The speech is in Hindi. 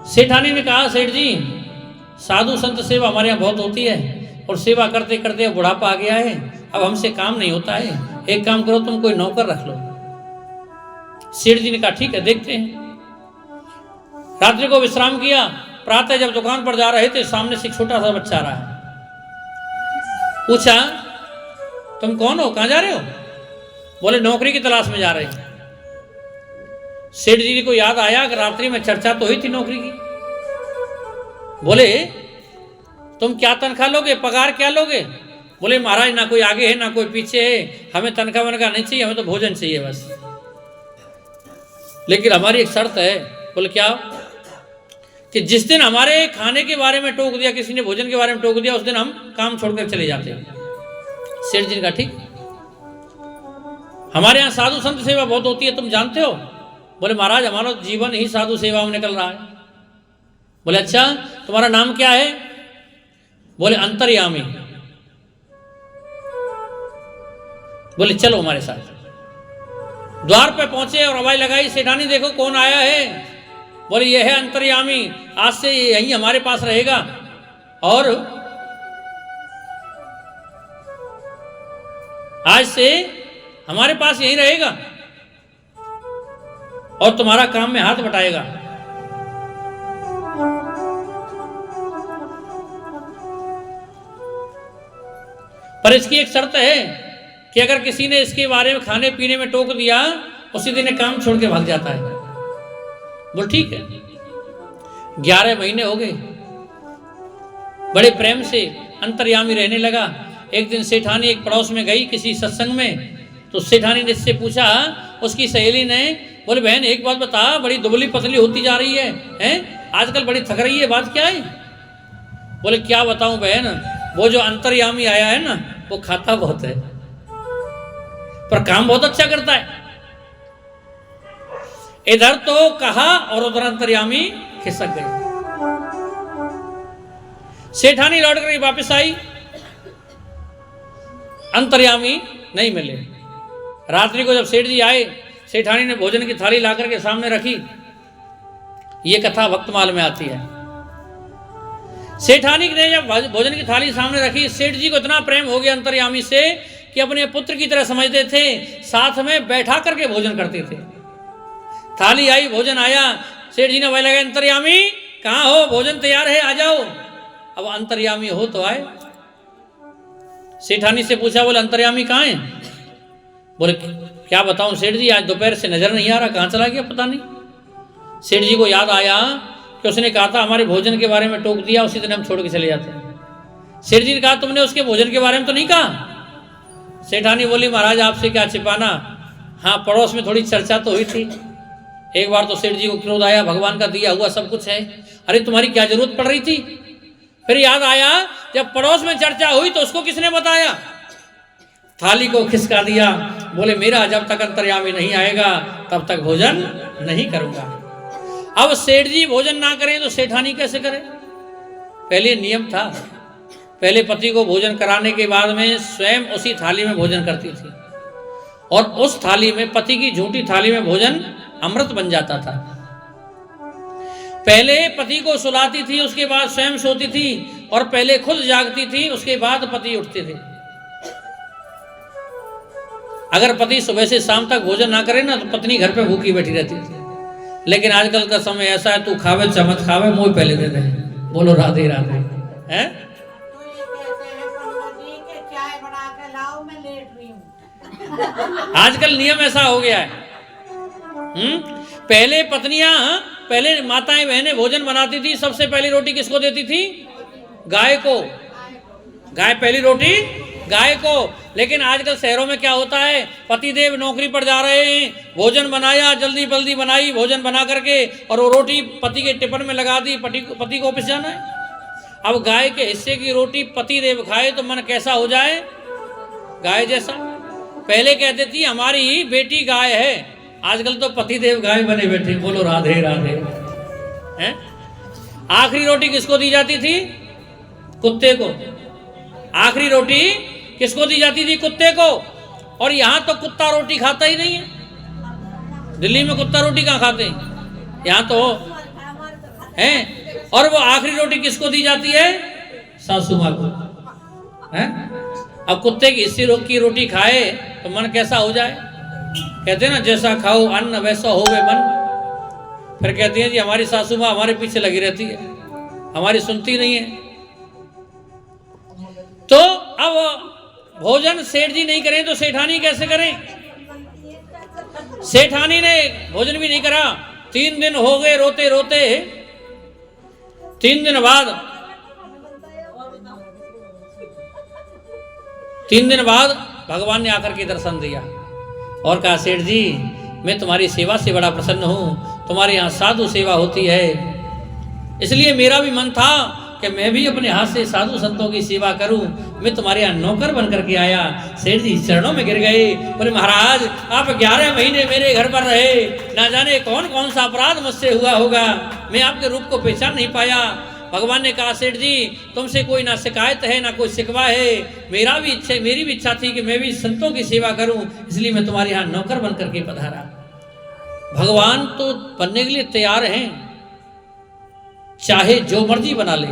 सेठानी ने कहा, सेठ जी साधु संत सेवा हमारे यहाँ बहुत होती है और सेवा करते करते बुढ़ापा आ गया है, अब हमसे काम नहीं होता है, एक काम करो तुम कोई नौकर रख लो। सेठ जी ने कहा ठीक है देखते हैं। रात्रि को विश्राम किया, प्रातः जब दुकान पर जा रहे थे सामने से एक छोटा सा बच्चा आ रहा है। पूछा तुम कौन हो, कहां जा रहे हो? बोले नौकरी की तलाश में जा रहे हैं। सेठ जी को याद आया कि रात्रि में चर्चा तो हुई थी नौकरी की। बोले तुम क्या तनख्वाह लोगे, पगार क्या लोगे? बोले महाराज ना कोई आगे है ना कोई पीछे है, हमें तनख्वाह वनख्वाह नहीं चाहिए, हमें तो भोजन चाहिए बस, लेकिन हमारी एक शर्त है। बोले क्या? कि जिस दिन हमारे खाने के बारे में टोक दिया, किसी ने भोजन के बारे में टोक दिया, उस दिन हम काम छोड़कर चले जाते हैं। सेठ जी ने कहा ठीक, हमारे यहाँ साधु संत सेवा बहुत होती है, तुम जानते हो? बोले महाराज हमारा जीवन ही साधु सेवा में निकल रहा है। बोले अच्छा तुम्हारा नाम क्या है? बोले अंतर्यामी। बोले चलो हमारे साथ। द्वार पे पहुंचे और आवाज लगाई, सेठानी देखो कौन आया है। बोले ये है अंतर्यामी, आज से यही हमारे पास रहेगा और आज से हमारे पास यही रहेगा और तुम्हारा काम में हाथ बटाएगा। पर इसकी एक शर्त है कि अगर किसी ने इसके बारे में खाने पीने में टोक दिया, उसी दिन काम छोड़ के भाग जाता है। बोल ठीक है। 11 महीने हो गए, बड़े प्रेम से अंतर्यामी रहने लगा। एक दिन सेठानी एक पड़ोस में गई किसी सत्संग में, तो सेठानी ने इससे पूछा, उसकी सहेली ने, बोले बहन एक बात बता, बड़ी दुबली पतली होती जा रही है, हैं? आजकल बड़ी थक रही है, बात क्या है? बोले क्या बताऊं बहन, वो जो अंतर्यामी आया है ना, वो खाता बहुत है पर काम बहुत अच्छा करता है। इधर तो कहा और उधर अंतर्यामी खिसक गई। सेठानी लौट कर वापस आई, अंतर्यामी नहीं मिले। रात्रि को जब सेठ जी आए, सेठानी ने भोजन की थाली लाकर के सामने रखी। ये कथा भक्तमाल में आती है। सेठानी ने जब भोजन की थाली सामने रखी, सेठ जी को इतना प्रेम हो गया अंतर्यामी से कि अपने पुत्र की तरह समझते थे, साथ में बैठा करके भोजन करते थे। थाली आई, भोजन आया, सेठ जी ने वही लगा, अंतर्यामी कहाँ हो, भोजन तैयार है, आ जाओ। अब अंतर्यामी हो तो आए। सेठानी से पूछा, बोले अंतर्यामी कहाँ है? बोले क्या बताऊं सेठ जी, आज दोपहर से नजर नहीं आ रहा, कहाँ चला गया पता नहीं। सेठ जी को याद आया कि उसने कहा था हमारे भोजन के बारे में टोक दिया, उसी दिन हम छोड़ के चले जाते हैं। सेठ जी ने कहा तुमने उसके भोजन के बारे में तो नहीं कहा? सेठानी बोली महाराज आपसे क्या छिपाना, हाँ पड़ोस में थोड़ी चर्चा तो हुई थी। एक बार तो सेठ जी को क्रोध आया, भगवान का दिया हुआ सब कुछ है, अरे तुम्हारी क्या जरूरत पड़ रही थी? फिर याद आया जब पड़ोस में चर्चा हुई तो उसको किसने बताया? थाली को खिसका दिया। बोले मेरा जब तक अंतर्यामी नहीं आएगा तब तक भोजन नहीं करूंगा। अब सेठ जी भोजन ना करें तो सेठानी कैसे करे? पहले नियम था, पहले पति को भोजन कराने के बाद में स्वयं उसी थाली में भोजन करती थी और उस थाली में, पति की झूठी थाली में भोजन अमृत बन जाता था। पहले पति को सुलाती थी, उसके बाद स्वयं सोती थी और पहले खुद जागती थी, उसके बाद पति उठते थे। अगर पति सुबह से शाम तक भोजन ना करे ना तो पत्नी घर पे भूखी बैठी रहती थी। लेकिन आजकल का समय ऐसा है, तू खावे चमच खावे, मुंह पहले दे दे। बोलो राधे राधे। हैं? आजकल नियम ऐसा हो गया है। पहले पत्नियां, पहले माताएं बहनें भोजन बनाती थी, सबसे पहली रोटी किसको देती थी? गाय को। गाय पहली रोटी गाय को। लेकिन आजकल शहरों में क्या होता है, पतिदेव नौकरी पर जा रहे हैं, भोजन बनाया, जल्दी जल्दी बनाई भोजन बना करके और वो रोटी पति के टिफिन में लगा दी, पति को ऑफिस जाना है। अब गाय के हिस्से की रोटी पतिदेव खाए तो मन कैसा हो जाए? गाय जैसा। पहले कहते थी हमारी बेटी गाय है, आजकल तो पतिदेव गाय बने बैठे। बोलो राधे राधे। हैं? आखिरी रोटी किसको दी जाती थी? कुत्ते को। आखिरी रोटी किसको दी जाती थी? कुत्ते को। और यहां तो कुत्ता रोटी खाता ही नहीं है। दिल्ली में कुत्ता रोटी कहां खाते हैं? यहां तो हैं। और वो आखिरी रोटी किसको दी जाती है? सासू माँ को, हैं? अब कुत्ते की हिस्सी की रोटी खाए तो मन कैसा हो जाए? कहते हैं ना, जैसा खाओ अन्न वैसा होवे मन। फिर कहती हैं जी हमारी सासू माँ हमारे पीछे लगी रहती है, हमारी सुनती नहीं है। तो अब भोजन सेठ जी नहीं करें तो सेठानी कैसे करें? सेठानी ने भोजन भी नहीं करा। 3 दिन हो गए रोते रोते। 3 दिन बाद भगवान ने आकर के दर्शन दिया और कहा, सेठ जी मैं तुम्हारी सेवा से बड़ा प्रसन्न हूँ, तुम्हारे यहाँ साधु सेवा होती है, इसलिए मेरा भी मन था कि मैं भी अपने हाथ से साधु संतों की सेवा करूं। मैं तुम्हारे यहाँ नौकर बन करके आया। सेठ जी चरणों में गिर गए, बोले महाराज आप 11 महीने मेरे घर पर रहे, ना जाने कौन कौन सा अपराध मुझसे हुआ होगा, मैं आपके रूप को पहचान नहीं पाया। भगवान ने कहा, सेठ जी तुमसे कोई ना शिकायत है ना कोई शिकवा है, मेरी भी इच्छा थी कि मैं भी संतों की सेवा करूं, इसलिए मैं तुम्हारे यहाँ नौकर बन करके पधारा। भगवान तो बनने के लिए तैयार हैं, चाहे जो मर्जी बना ले।